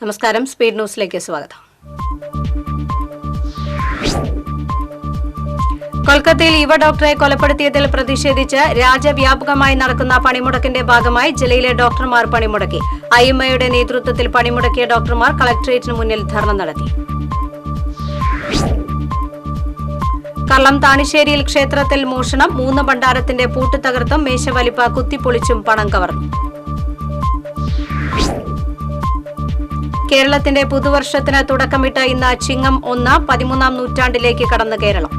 നമസ്കാരം, സ്പീഡ് ന്യൂസിലേക്ക് സ്വാഗതം. കൊൽക്കത്തയിൽ യുവ ഡോക്ടറെ കൊലപ്പെടുത്തിയതിൽ പ്രതിഷേധിച്ച് രാജ്യവ്യാപകമായി നടക്കുന്ന പണിമുടക്കിന്റെ ഭാഗമായി ജില്ലയിലെ ഡോക്ടർമാർ പണിമുടക്കി. ഐഎംഎയുടെ നേതൃത്വത്തിൽ പണിമുടക്കിയ ഡോക്ടർമാർ കളക്ടറേറ്റിന് മുന്നിൽ ധർണ നടത്തി. കള്ളം താണിശ്ശേരിയിൽ ക്ഷേത്രത്തിൽ മോഷണം, 3 ഭണ്ഡാരത്തിന്റെ പൂട്ട് തകർത്തും മേശവലിപ്പ് കുത്തിപ്പൊളിച്ചും പണം കവർന്നു. കേരളത്തിന്റെ പുതുവർഷത്തിന് തുടക്കമിട്ട ഇന്ന് ചിങ്ങം 1, 13ാം നൂറ്റാണ്ടിലേക്ക് കടന്ന് കേരളം.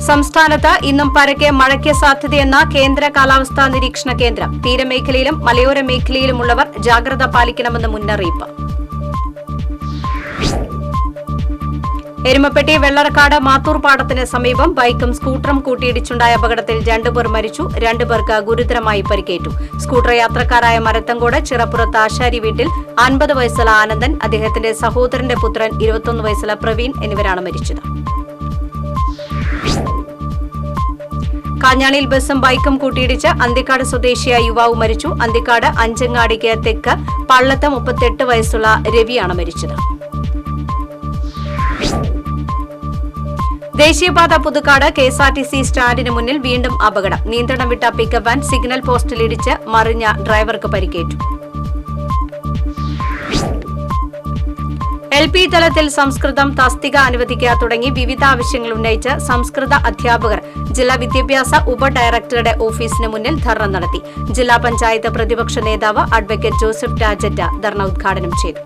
സംസ്ഥാനത്ത് ഇന്നും പരക്കെ മഴയ്ക്ക് സാധ്യതയെന്ന കേന്ദ്ര കാലാവസ്ഥാ നിരീക്ഷണ കേന്ദ്രം. തീരമേഖലയിലും മലയോര മേഖലയിലുമുള്ളവർ ജാഗ്രത പാലിക്കണമെന്ന് മുന്നറിയിപ്പ്. എരുമപ്പെട്ടി വെള്ളറക്കാട് മാത്തൂർ പാടത്തിന് സമീപം ബൈക്കും സ്കൂട്ടറും കൂട്ടിയിടിച്ചുണ്ടായ അപകടത്തിൽ 2 പേർ മരിച്ചു, 2 പേർക്ക് ഗുരുതരമായി പരിക്കേറ്റു. സ്കൂട്ടർ യാത്രക്കാരായ മരത്തങ്കോട് ചിറപ്പുറത്ത് ആശാരി വീട്ടിൽ 50 വയസ്സുള്ള ആനന്ദൻ, അദ്ദേഹത്തിന്റെ സഹോദരന്റെ പുത്രൻ 21 വയസ്സുള്ള പ്രവീൺ എന്നിവരാണ് മരിച്ചത്. കാഞ്ഞാണിയിൽ ബസും ബൈക്കും കൂട്ടിയിടിച്ച് അന്തിക്കാട് സ്വദേശിയായ യുവാവ് മരിച്ചു. അന്തിക്കാട് അഞ്ചങ്ങാടിക്ക് തെക്ക് പള്ളത്ത് 38 വയസ്സുള്ള രവിയാണ് മരിച്ചത്. ദേശീയപാത പുതുക്കാട് KSRTC സ്റ്റാൻഡിന് മുന്നിൽ വീണ്ടും അപകടം. നിയന്ത്രണം വിട്ട പിക്കപ്പ് വാൻ സിഗ്നൽ പോസ്റ്റിലിടിച്ച് മറിഞ്ഞ ഡ്രൈവർക്ക് പരിക്കേറ്റു. LP തലത്തിൽ സംസ്കൃതം തസ്തിക അനുവദിക്കുക തുടങ്ങി വിവിധ ആവശ്യങ്ങൾ ഉന്നയിച്ച് സംസ്കൃത അധ്യാപകർ ജില്ലാ വിദ്യാഭ്യാസ ഉപ ഡയറക്ടറുടെ ഓഫീസിന് മുന്നിൽ ധർണ നടത്തി. ജില്ലാ പഞ്ചായത്ത് പ്രതിപക്ഷ നേതാവ് അഡ്വക്കേറ്റ് ജോസഫ് രാജറ്റ ധർണ ഉദ്ഘാടനം ചെയ്തു.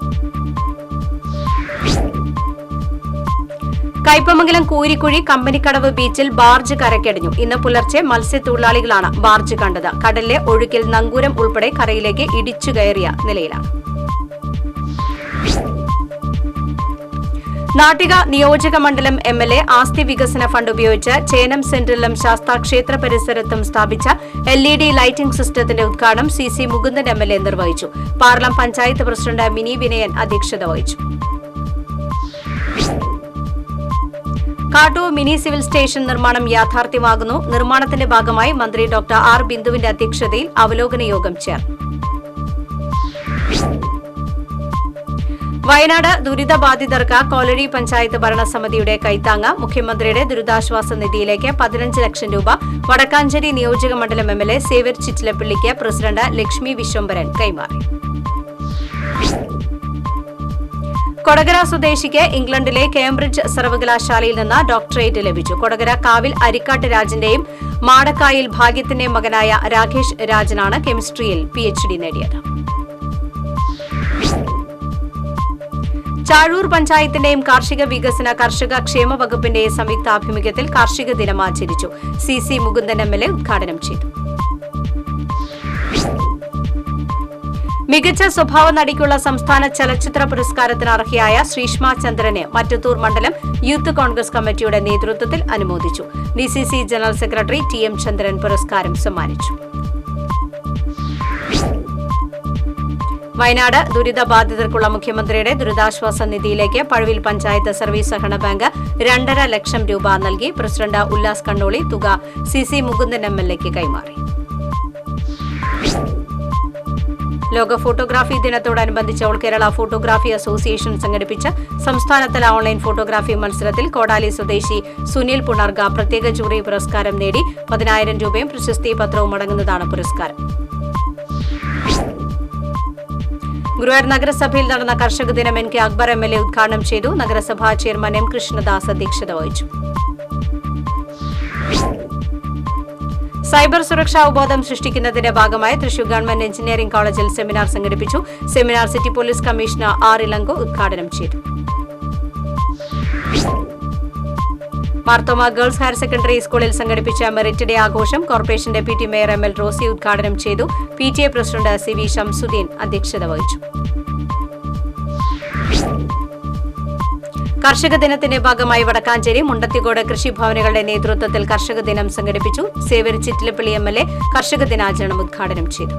കയ്പമംഗലം കൂരിക്കുഴി കമ്പനിക്കടവ് ബീച്ചിൽ ബാർജ് കരക്കടിഞ്ഞു. ഇന്ന് പുലർച്ചെ മത്സ്യത്തൊഴിലാളികളാണ് ബാർജ് കണ്ടത്. കടലിലെ ഒഴുക്കിൽ നങ്കൂരം ഉൾപ്പെടെ കരയിലേക്ക് ഇടിച്ചു കയറിയ നിലയിലാണ്. നാട്ടിക നിയോജക മണ്ഡലം MLA ആസ്തി വികസന ഫണ്ട് ഉപയോഗിച്ച് ചേനം സെന്ററിലും ശാസ്താ ക്ഷേത്ര പരിസരത്തും സ്ഥാപിച്ച LED ലൈറ്റിംഗ് സിസ്റ്റത്തിന്റെ ഉദ്ഘാടനം CC മുകുന്ദൻ MLA നിർവഹിച്ചു. പാർലം പഞ്ചായത്ത് പ്രസിഡന്റ് മിനി വിനയൻ അധ്യക്ഷത വഹിച്ചു. കാട്ടൂർ മിനി സിവിൽ സ്റ്റേഷൻ നിർമ്മാണം യാഥാർത്ഥ്യമാകുന്നു. നിർമ്മാണത്തിന്റെ ഭാഗമായി മന്ത്രി ഡോക്ടർ R. ബിന്ദുവിന്റെ അധ്യക്ഷതയിൽ അവലോകന യോഗം ചേർന്നു. വയനാട് ദുരിതബാധിതർക്ക് കോലഴി പഞ്ചായത്ത് ഭരണസമിതിയുടെ കൈത്താങ്ങ്. മുഖ്യമന്ത്രിയുടെ ദുരിതാശ്വാസ നിധിയിലേക്ക് 15 ലക്ഷം രൂപ വടക്കാഞ്ചേരി നിയോജക മണ്ഡലം MLA സേവ്യർ ചിറ്റിലപ്പള്ളിക്ക് പ്രസിഡന്റ് ലക്ഷ്മി വിശ്വംഭരൻ കൈമാറി. കൊടകര സ്വദേശിക്ക് ഇംഗ്ലണ്ടിലെ കേംബ്രിഡ്ജ് സർവകലാശാലയിൽ നിന്ന് ഡോക്ടറേറ്റ് ലഭിച്ചു. കൊടകര കാവിൽ അരിക്കാട്ട് രാജന്റെയും മാടക്കായിൽ ഭാഗ്യത്തിന്റെയും മകനായ രാകേഷ് രാജനാണ് കെമിസ്ട്രിയിൽ PhD നേടിയത്. ചാഴൂർ പഞ്ചായത്തിന്റെയും കാർഷിക വികസന കർഷക ക്ഷേമ വകുപ്പിന്റെയും സംയുക്താഭിമുഖ്യത്തിൽ കാർഷിക ദിനം ആചരിച്ചു. CC മുകുന്ദൻ MLA ഉദ്ഘാടനം ചെയ്തു. മികച്ച സ്വഭാവ നടിക്കുള്ള സംസ്ഥാന ചലച്ചിത്ര പുരസ്കാരത്തിന് അർഹയായ ശ്രീഷ്മ ചന്ദ്രനെ മറ്റത്തൂർ മണ്ഡലം യൂത്ത് കോൺഗ്രസ് കമ്മിറ്റിയുടെ നേതൃത്വത്തിൽ അനുമോദിച്ചു. DCC ജനറൽ സെക്രട്ടറി TM ചന്ദ്രൻ പുരസ്കാരം സമ്മാനിച്ചു. വയനാട് ദുരിതബാധിതർക്കുള്ള മുഖ്യമന്ത്രിയുടെ ദുരിതാശ്വാസ നിധിയിലേക്ക് പഴുവിൽ പഞ്ചായത്ത് സർവീസ് സഹകരണ ബാങ്ക് 2.5 ലക്ഷം രൂപ നൽകി. പ്രസിഡന്റ് ഉല്ലാസ് കണ്ണോളി തുക CC മുകുന്ദൻ MLAക്ക് കൈമാറി. ലോക ഫോട്ടോഗ്രാഫി ദിനത്തോടനുബന്ധിച്ച് ഓൾ കേരള ഫോട്ടോഗ്രാഫി അസോസിയേഷൻ സംഘടിപ്പിച്ച സംസ്ഥാനതല ഓൺലൈൻ ഫോട്ടോഗ്രാഫി മത്സരത്തിൽ കോടാലി സ്വദേശി സുനിൽ പുണർഗ പ്രത്യേക ജൂറി പുരസ്കാരം നേടി. 10,000 രൂപയും പ്രശസ്തി പത്രവും അടങ്ങുന്നതാണ് പുരസ്കാരം. ഗുരുവായൂർ നഗരസഭയിൽ നടന്ന കർഷക ദിനം NK അക്ബർ MLA ഉദ്ഘാടനം ചെയ്തു. നഗരസഭാ ചെയർമാൻ M. കൃഷ്ണദാസ് അധ്യക്ഷത വഹിച്ചു. സൈബർ സുരക്ഷാ അവബോധം സൃഷ്ടിക്കുന്നതിന്റെ ഭാഗമായി തൃശൂർ ഗവൺമെന്റ് എഞ്ചിനീയറിംഗ് കോളേജിൽ സെമിനാർ സംഘടിപ്പിച്ചു. Seminar city police commissioner R. Elango ഉദ്ഘാടനം ചെയ്തു. മാർത്തോമ ഗേൾസ് ഹയർ സെക്കൻഡറി സ്കൂളിൽ സംഘടിപ്പിച്ച മെറിറ്റ് ഡേ ആഘോഷം corporation deputy mayor ML Rosy ഉദ്ഘാടനം ചെയ്തു. PTA പ്രസിഡന്റ് CV ഷംസുദ്ദീൻ അധ്യക്ഷത വഹിച്ചു. കർഷക ദിനത്തിന്റെ ഭാഗമായി വടക്കാഞ്ചേരി മുണ്ടത്തിക്കോട് കൃഷിഭവനുകളുടെ നേതൃത്വത്തിൽ കർഷക ദിനം സംഘടിപ്പിച്ചു. സേവ്യർ ചിറ്റിലപ്പള്ളി MLA കർഷക ദിനാചരണം ഉദ്ഘാടനം ചെയ്തു.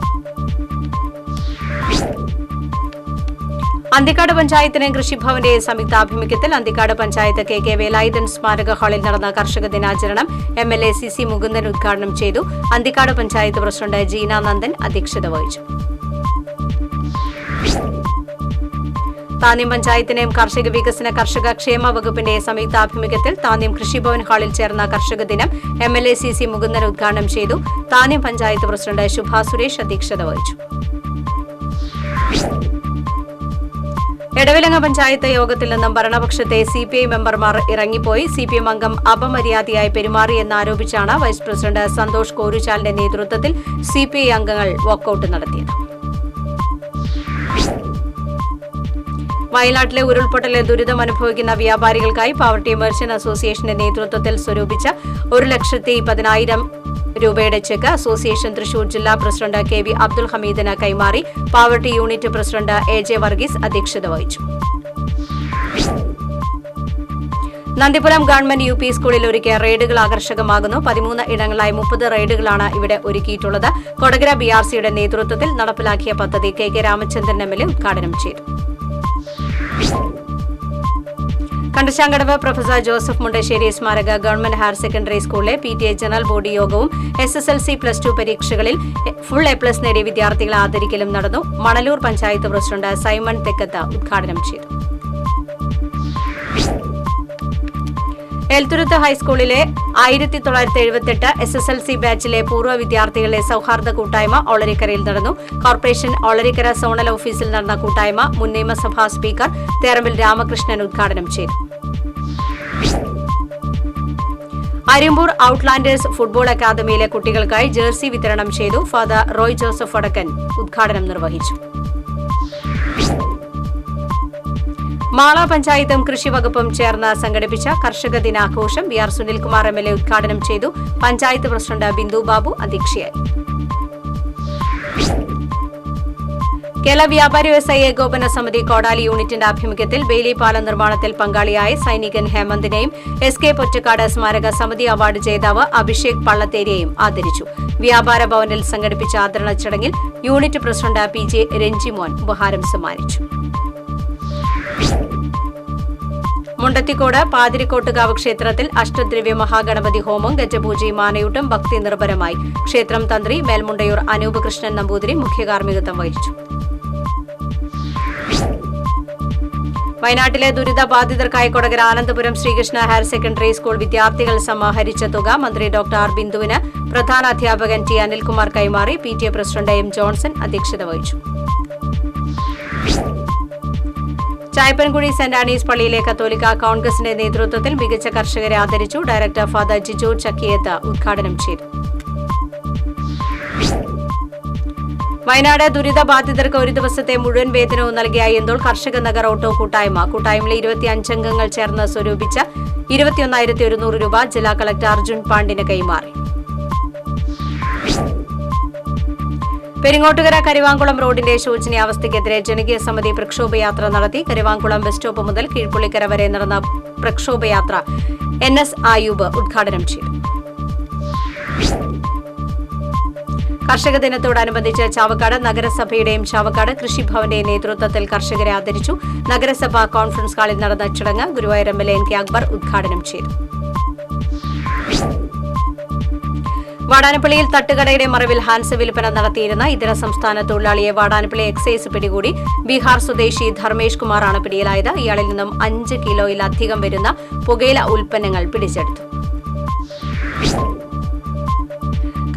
അന്തിക്കാട് പഞ്ചായത്തിന്റെയും കൃഷിഭവന്റെയും സംയുക്താഭിമുഖ്യത്തിൽ അന്തിക്കാട് പഞ്ചായത്ത് കെ വേലായുധൻ സ്മാരക ഹാളിൽ നടന്ന കർഷക ദിനാചരണം MLA CC മുകുന്ദൻ ഉദ്ഘാടനം ചെയ്തു. അന്തിക്കാട് പഞ്ചായത്ത് പ്രസിഡന്റ് ജീന നന്ദൻ അധ്യക്ഷത വഹിച്ചു. താന്യം പഞ്ചായത്തിന്റെയും കാർഷിക വികസന കർഷക ക്ഷേമ വകുപ്പിന്റെയും സംയുക്താഭിമുഖ്യത്തിൽ താന്യം കൃഷിഭവൻ ഹാളിൽ ചേർന്ന കർഷക ദിനം MLA CC മുകുന്ദൻ ഉദ്ഘാടനം ചെയ്തു. താന്യം പഞ്ചായത്ത് പ്രസിഡന്റ് ശുഭ സുരേഷ് അധ്യക്ഷത വഹിച്ചു. എടവിലങ്ങ പഞ്ചായത്ത് യോഗത്തിൽ നിന്നും ഭരണപക്ഷത്തെ CPI മെമ്പർമാർ ഇറങ്ങിപ്പോയി. CPM അംഗം അപമര്യാദയായി പെരുമാറിയെന്നാരോപിച്ചാണ് വൈസ് പ്രസിഡന്റ് സന്തോഷ് കോരുചാലിന്റെ നേതൃത്വത്തിൽ CPI അംഗങ്ങൾ വാക്കൌട്ട് നടത്തിയത്. വയനാട്ടിലെ ഉരുൾപൊട്ടലിൽ ദുരിതമനുഭവിക്കുന്ന വ്യാപാരികൾക്കായി പാവർട്ടി മെർച്ചന്റ് അസോസിയേഷന്റെ നേതൃത്വത്തിൽ സ്വരൂപിച്ച 1,10,10,000 രൂപയുടെ ചെക്ക് അസോസിയേഷൻ തൃശൂർ ജില്ലാ പ്രസിഡന്റ് KV അബ്ദുൽ ഹമീദിന് കൈമാറി. Pavaratty unit president AJ Varghese അധ്യക്ഷത വഹിച്ചു. നന്ദിപുരം ഗവൺമെന്റ് UP സ്കൂളിൽ ഒരുക്കിയ റെയ്ഡുകൾ ആകർഷകമാകുന്നു. 13 ഇടങ്ങളായി 30 റെയ്ഡുകളാണ് ഇവിടെ ഒരുക്കിയിട്ടുള്ളത്. കൊടകര BRCയുടെ നേതൃത്വത്തിൽ നടപ്പിലാക്കിയ പദ്ധതി KK രാമചന്ദ്രൻ MLA ഉദ്ഘാടനം ചെയ്തു. കണ്ടശാങ്കടവ് പ്രൊഫസർ ജോസഫ് മുണ്ടശ്ശേരി സ്മാരക ഗവൺമെന്റ് ഹയർ സെക്കൻഡറി സ്കൂളിലെ PTA ജനറൽ ബോഡി യോഗവും SSLC +2 പരീക്ഷകളിൽ ഫുൾ A+ നേടിയ വിദ്യാർത്ഥികളെ ആദരിക്കലും നടന്നു. മണലൂർ പഞ്ചായത്ത് പ്രസിഡന്റ് സൈമൺ തെക്കത്ത് ഉദ്ഘാടനം ചെയ്തു. എൽത്തുരുത്ത് ഹൈസ്കൂളിലെ 1978 SSLC ബാച്ചിലെ പൂർവ്വ വിദ്യാർത്ഥികളുടെ സൌഹാർദ്ദ കൂട്ടായ്മ ഒളരിക്കരയിൽ നടന്നു. കോർപ്പറേഷൻ ഒളരിക്കര സോണൽ ഓഫീസിൽ നടന്ന കൂട്ടായ്മ മുൻ നിയമസഭാ സ്പീക്കർ തേറമ്പിൽ രാമകൃഷ്ണൻ ഉദ്ഘാടനം ചെയ്തു. അരിമ്പൂർ ഔട്ട്ലാൻഡേഴ്സ് ഫുട്ബോൾ അക്കാദമിയിലെ കുട്ടികൾക്കായി ജേഴ്സി വിതരണം ചെയ്തു. ഫാദർ റോയ് ജോസഫ് വടക്കൻ ഉദ്ഘാടനം നിർവഹിച്ചു. മാള പഞ്ചായത്തും കൃഷി വകുപ്പും ചേർന്ന് സംഘടിപ്പിച്ച കർഷക ദിനാഘോഷം VR സുനിൽകുമാർ MLA ഉദ്ഘാടനം ചെയ്തു. പഞ്ചായത്ത് പ്രസിഡന്റ് ബിന്ദു ബാബു അധ്യക്ഷയായി. കേരള വ്യാപാരി വ്യവസായി ഏകോപന സമിതി കോടാലി യൂണിറ്റിന്റെ ആഭിമുഖ്യത്തിൽ ബെയിലി പാലം നിർമ്മാണത്തിൽ പങ്കാളിയായ സൈനികൻ ഹേമന്തിനെയും SK പൊറ്റക്കാട് സ്മാരക സമിതി അവാർഡ് ജേതാവ് അഭിഷേക് പള്ളത്തേരിയെയും ആദരിച്ചു. വ്യാപാര ഭവനിൽ സംഘടിപ്പിച്ച ആദരണ ചടങ്ങിൽ യൂണിറ്റ് പ്രസിഡന്റ് PJ രഞ്ജിമോൻ ഉപഹാരം സമ്മാനിച്ചു. മുണ്ടത്തിക്കോട് പാതിരിക്കോട്ടുകാവ് ക്ഷേത്രത്തിൽ അഷ്ടദ്രവ്യ മഹാഗണപതി ഹോമം ഗജപൂജയും ആനയൂട്ടും ഭക്തി നിർഭരമായി. ക്ഷേത്രം തന്ത്രി മേൽമുണ്ടയൂർ അനൂപ് കൃഷ്ണൻ നമ്പൂതിരി മുഖ്യകാർമ്മികത്വം വഹിച്ചു. വയനാട്ടിലെ ദുരിതബാധിതർക്കായി Kodakara Anandapuram Sreekrishna higher secondary school വിദ്യാർത്ഥികൾ സമാഹരിച്ച തുക മന്ത്രി ഡോക്ടർ ബിന്ദുവിന് പ്രധാന അധ്യാപകൻ T അനിൽകുമാർ കൈമാറി. PTA പ്രസിഡന്റ് M ജോൺസൺ അധ്യക്ഷത വഹിച്ചു. ചായപ്പൻകുഴി സെന്റ് ആനീസ് പള്ളിയിലെ കത്തോലിക്ക കോൺഗ്രസിന്റെ നേതൃത്വത്തിൽ മികച്ച കർഷകരെ ആദരിച്ചു. ഡയറക്ടർ ഫാദർ ജിജോ ചക്കിയത്ത് ഉദ്ഘാടനം ചെയ്തു. വയനാട് ദുരിതബാധിതർക്ക് ഒരു ദിവസത്തെ മുഴുവൻ വേതനവും നൽകിയ അയ്യന്തോൾ കർഷക നഗർ ഓട്ടോ കൂട്ടായ്മയിലെ 25 അംഗങ്ങൾ ചേർന്ന് സ്വരൂപിച്ച 21,100 രൂപ ജില്ലാ കളക്ടർ അർജുൻ പാണ്ഡിന് കൈമാറി. പെരിങ്ങോട്ടുകര കരിവാങ്കുളം റോഡിന്റെ ശോചനീയാവസ്ഥയ്ക്കെതിരെ ജനകീയ സമിതി പ്രക്ഷോഭയാത്ര നടത്തി. കരിവാങ്കുളം ബസ് സ്റ്റോപ്പ് മുതൽ കീഴ്പുള്ളിക്കര വരെ നടന്ന പ്രക്ഷോഭയാത്ര NS ആയൂബ് ഉദ്ഘാടനം ചെയ്തു. കർഷക ദിനത്തോടനുബന്ധിച്ച് ചാവക്കാട് നഗരസഭയുടെയും ചാവക്കാട് കൃഷിഭവന്റെയും നേതൃത്വത്തിൽ കർഷകരെ ആദരിച്ചു. നഗരസഭാ കോൺഫറൻസ് ഹാളിൽ നടന്ന ചടങ്ങ് ഗുരുവായൂർ MLA NK അക്ബർ ഉദ്ഘാടനം ചെയ്തു. വാടാനപ്പള്ളിയിൽ തട്ടുകടയുടെ മറവിൽ ഹാൻസ് വിൽപ്പന നടത്തിയിരുന്ന ഇതര സംസ്ഥാന തൊഴിലാളിയെ വാടാനപ്പള്ളി എക്സൈസ് പിടികൂടി. ബീഹാർ സ്വദേശി ധർമ്മേഷ് കുമാറാണ് പിടിയിലായത്. ഇയാളിൽ നിന്നും 5 കിലോയിലധികം വരുന്ന പുകയില ഉൽപ്പന്നങ്ങൾ പിടിച്ചെടുത്തു.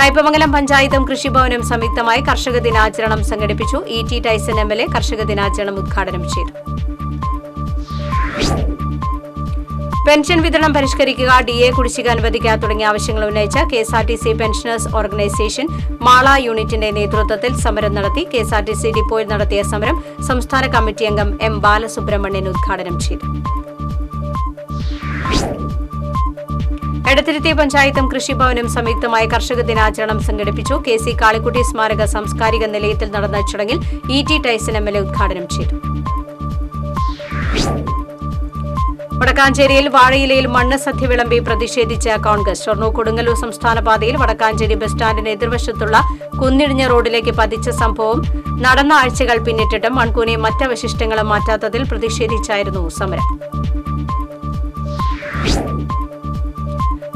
കയ്പമംഗലം പഞ്ചായത്തും കൃഷിഭവനും സംയുക്തമായി കർഷക ദിനാചരണം സംഘടിപ്പിച്ചു. ET ടൈസൺ MLA കർഷക ദിനാചരണം ഉദ്ഘാടനം ചെയ്തു. പെൻഷൻ വിതരണം പരിഷ്കരിക്കുക, DA കുടിശ്ശിക അനുവദിക്കുക തുടങ്ങിയ ആവശ്യങ്ങൾ ഉന്നയിച്ച KSRTC പെൻഷനേഴ്സ് ഓർഗനൈസേഷൻ മാള യൂണിറ്റിന്റെ നേതൃത്വത്തിൽ സമരം നടത്തി. KSRTC ഡിപ്പോയിൽ നടത്തിയ സമരം സംസ്ഥാന കമ്മിറ്റി അംഗം M ബാലസുബ്രഹ്മണ്യൻ ഉദ്ഘാടനം ചെയ്തു. എടത്തിരുത്തി പഞ്ചായത്തും കൃഷിഭവനും സംയുക്തമായി കർഷക ദിനാചരണം സംഘടിപ്പിച്ചു. KC കാളിക്കുട്ടി സ്മാരക സാംസ്കാരിക നിലയത്തിൽ നടന്ന ചടങ്ങിൽ ET ടൈസൺ MLA ഉദ്ഘാടനം ചെയ്തു. വടക്കാഞ്ചേരിയിൽ വാഴയിലയിൽ മണ്ണ് സദ്യ വിളമ്പി പ്രതിഷേധിച്ച കോൺഗ്രസ്. ഷൊർണൂർ കൊടുങ്ങല്ലൂർ സംസ്ഥാന പാതയിൽ വടക്കാഞ്ചേരി ബസ് സ്റ്റാൻഡിന് എതിർവശത്തുള്ള കുന്നിടിഞ്ഞ റോഡിലേക്ക് പതിച്ച സംഭവം നടന്ന ആഴ്ചകൾ പിന്നിട്ടിട്ടും മൺകൂനെയും മറ്റവശിഷ്ടങ്ങളും മാറ്റാത്തതിൽ പ്രതിഷേധിച്ചായിരുന്നു സമരം.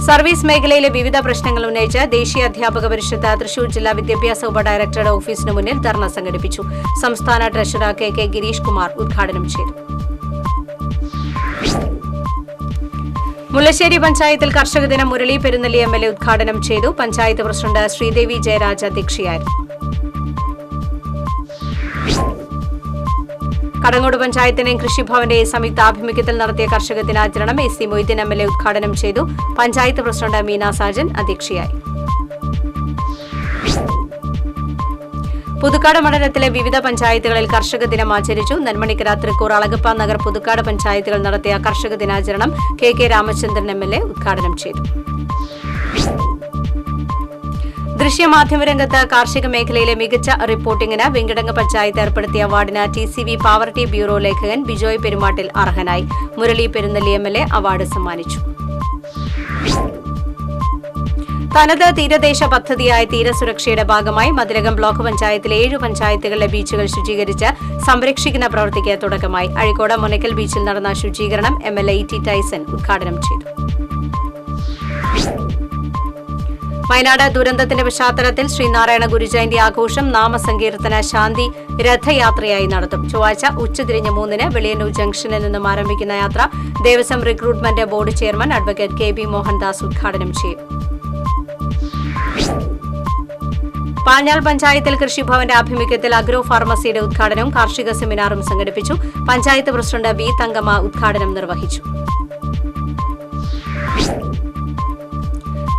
സർവീസ് മേഖലയിലെ വിവിധ പ്രശ്നങ്ങൾ ഉന്നയിച്ച് ദേശീയ അധ്യാപക പരിഷത്ത് തൃശൂർ ജില്ലാ വിദ്യാഭ്യാസ ഉപഡയറക്ടറുടെ ഓഫീസിന് മുന്നിൽ ധർണ സംഘടിപ്പിച്ചു. സംസ്ഥാന ട്രഷറർ കെ ഗിരീഷ് കുമാർ ഉദ്ഘാടനം ചെയ്തു. മുല്ലശ്ശേരി പഞ്ചായത്തിൽ കർഷക ദിനം മുരളി പെരുന്നല്ലി MLA ഉദ്ഘാടനം ചെയ്തു. പഞ്ചായത്ത് പ്രസിഡന്റ് ശ്രീദേവി ജയരാജ് അധ്യക്ഷയായിരുന്നു. കടങ്ങോട് പഞ്ചായത്തിന്റെയും കൃഷിഭവന്റെയും സംയുക്താഭിമുഖ്യത്തിൽ നടത്തിയ കർഷക ദിനാചരണം AC മൊയ്തീൻ MLA ഉദ്ഘാടനം ചെയ്തു. പഞ്ചായത്ത് പ്രസിഡന്റ് മീന സാജൻ അധ്യക്ഷയായി. പുതുക്കാട് മണ്ഡലത്തിലെ വിവിധ പഞ്ചായത്തുകളിൽ കർഷക ദിനം ആചരിച്ചു. നെന്മണിക്കര, തൃക്കൂർ, അളഗപ്പ നഗർ, പുതുക്കാട് പഞ്ചായത്തുകൾ നടത്തിയ കർഷക ദിനാചരണം KK രാമചന്ദ്രൻ MLA ഉദ്ഘാടനം ചെയ്തു. ദൃശ്യമാധ്യമരംഗത്ത് കാർഷിക മേഖലയിലെ മികച്ച റിപ്പോർട്ടിംഗിന് വെങ്കിടങ്ങ് പഞ്ചായത്ത് ഏർപ്പെടുത്തിയ അവാർഡിന് TCV പാവർട്ടി ബ്യൂറോ ലേഖകൻ ബിജോയ് പെരുമാട്ടിൽ അർഹനായി. മുരളി പെരുന്നല്ലി MLA അവാർഡ് സമ്മാനിച്ചു. തനത് തീരദേശ പദ്ധതിയായ തീരസുരക്ഷയുടെ ഭാഗമായി മതിലകം ബ്ലോക്ക് പഞ്ചായത്തിലെ 7 പഞ്ചായത്തുകളിലെ ബീച്ചുകൾ ശുചീകരിച്ച് സംരക്ഷിക്കുന്ന പ്രവൃത്തിക്ക് തുടക്കമായി. അഴീക്കോട് മുനക്കൽ ബീച്ചിൽ നടന്ന ശുചീകരണം MLA E.T. ടൈസൺ ഉദ്ഘാടനം ചെയ്തു. വയനാട് ദുരന്തത്തിന്റെ പശ്ചാത്തലത്തിൽ ശ്രീനാരായണ ഗുരുജയന്തി ആഘോഷം നാമസങ്കീർത്തന ശാന്തി രഥയാത്രയായി നടത്തും. ചൊവ്വാഴ്ച ഉച്ചതിരിഞ്ഞ് 3-ന് വെളിയന്നൂർ ജംഗ്ഷനിൽ നിന്നും ആരംഭിക്കുന്ന യാത്ര Devaswom recruitment board chairman advocate KB Mohandas ഉദ്ഘാടനം ചെയ്യും. പാഞ്ഞാൾ പഞ്ചായത്തിൽ കൃഷിഭവന്റെ ആഭിമുഖ്യത്തിൽ അഗ്രോ ഫാർമസിയുടെ ഉദ്ഘാടനവും കാർഷിക സെമിനാറും സംഘടിപ്പിച്ചു. Panchayat president V. തങ്കമ്മ ഉദ്ഘാടനം നിർവഹിച്ചു.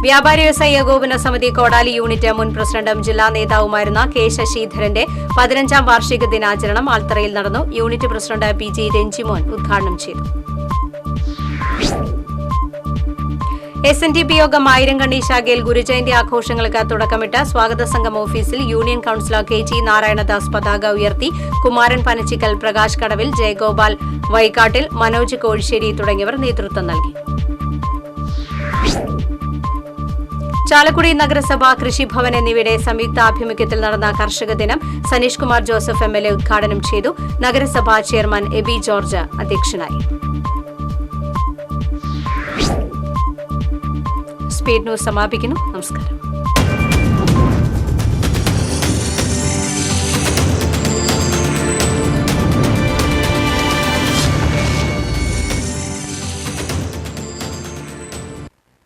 വ്യാപാരി വ്യവസായ ഏകോപന സമിതി കോടാലി യൂണിറ്റ് മുൻ പ്രസിഡന്റും ജില്ലാ നേതാവുമായിരുന്ന K. ശശിധരന്റെ 15ാം വാർഷിക ദിനാചരണം ആൽത്തറയിൽ നടന്നു. യൂണിറ്റ് പ്രസിഡന്റ് PG രഞ്ജിമോൻ ഉദ്ഘാടനം ചെയ്തു. SNDP യോഗം ആയിരംകണ്ണി ശാഖയിൽ ഗുരുജയന്തി ആഘോഷങ്ങൾക്ക് തുടക്കമിട്ട് സ്വാഗത സംഘം ഓഫീസിൽ യൂണിയൻ കൌൺസിലർ KG നാരായണദാസ് പതാക ഉയർത്തി. കുമാരൻ പനച്ചിക്കൽ, പ്രകാശ് കടവിൽ, ജയഗോപാൽ വൈക്കാട്ടിൽ, മനോജ് കോഴിശ്ശേരി തുടങ്ങിയവർ നേതൃത്വം നൽകി. ചാലക്കുടി നഗരസഭ, കൃഷിഭവൻ എന്നിവയുടെ സംയുക്താഭിമുഖ്യത്തിൽ നടന്ന കർഷക ദിനം സനീഷ് കുമാർ ജോസഫ് MLA ഉദ്ഘാടനം ചെയ്തു. നഗരസഭാ ചെയർമാൻ എബി ജോർജ് അധ്യക്ഷനായി. സ്പീഡ് ന്യൂസ് സമാപിക്കുന്നു. നമസ്കാരം.